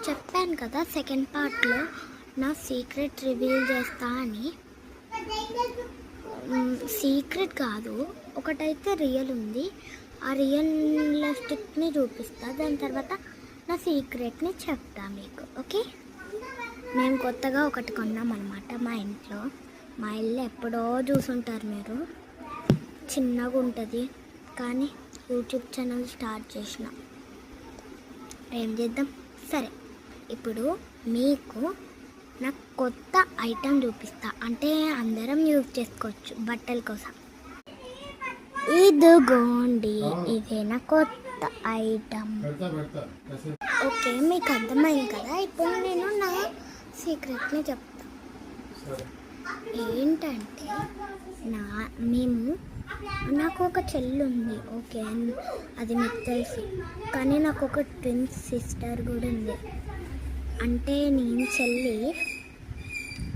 చెప్పాను కదా సెకండ్ పార్ట్లో నా సీక్రెట్ రివీల్ చేస్తా అని. సీక్రెట్ కాదు, ఒకటైతే రియల్ ఉంది. ఆ రియలిస్టిక్ని చూపిస్తా, దాని తర్వాత నా సీక్రెట్ని చెప్తా మీకు. ఓకే, మేము కొత్తగా ఒకటి కొన్నాం అనమాట మా ఇంట్లో. మా ఇల్లు ఎప్పుడో చూసుంటారు మీరు, చిన్నగా ఉంటుంది. కానీ యూట్యూబ్ ఛానల్ స్టార్ట్ చేసిన, ఏం చేద్దాం. సరే, ఇప్పుడు మీకు నాకు కొత్త ఐటెం చూపిస్తా, అంటే అందరం యూజ్ చేసుకోవచ్చు బట్టల కోసం. ఇదిగోండి, ఇదే నా కొత్త ఐటమ్. ఓకే, మీకు అర్థమైంది కదా. ఇప్పుడు నేను నా సీక్రెట్ని చెప్తా. ఏంటంటే నాకు ఒక చెల్లి ఉంది, ఓకే, అది మీకు తెలుసు. కానీ నాకు ఒక ట్విన్స్ సిస్టర్ కూడా ఉంది. అంటే నేను చెల్లి,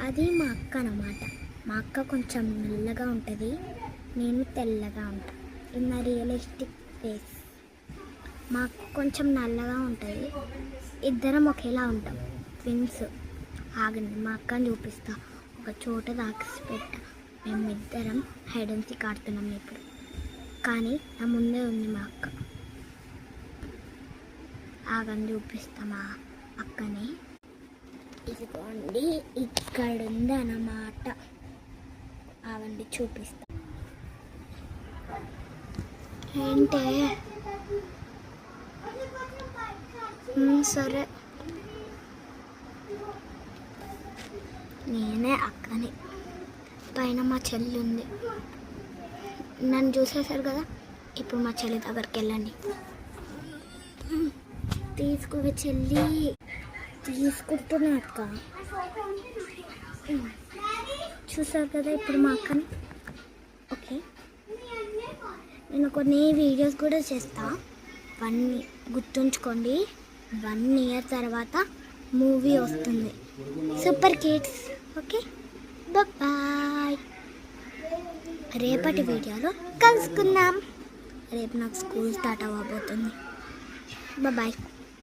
అది మా అక్క అన్నమాట. మా అక్క కొంచెం నల్లగా ఉంటుంది, నేను తెల్లగా ఉంటాను. ఇది నా రియలిస్టిక్ ఫేస్. మా అక్క కొంచెం నల్లగా ఉంటుంది, ఇద్దరం ఒకేలా ఉంటాం, ట్విన్స్. ఆగండి, మా అక్కని చూపిస్తా. ఒక చోట దాచి పెట్టా. మేమిద్దరం హైడ్ అండ్ సీక్ ఆడుతున్నాం ఇప్పుడు. కానీ నా ముందే ఉంది మా అక్క. ఆగని చూపిస్తా మా అక్కని. ఇదిగోండి, ఇక్కడ ఉంది అన్నమాట. ఆగండి చూపిస్తా. ఏంటే? సరే, నేనే అక్కని. పైన మా చెల్లి ఉంది. నన్ను చూసేశారు కదా, ఇప్పుడు మా చెల్లి దగ్గరికి వెళ్ళండి. తీసుకోవే చెల్లి, తీసుకుంటున్నా అక్క. చూసారు కదా ఇప్పుడు మా అక్కని. ఓకే, నేను కొన్ని వీడియోస్ కూడా చేస్తా. గుర్తుంచుకోండి, 1 year తర్వాత మూవీ వస్తుంది, సూపర్ కిడ్స్. Okay, bye. రేపటి వీడియోలో కలుసుకుందాం. రేపు నాకు స్కూల్ స్టార్ట్ అవ్వబోతుంది. బాయ్.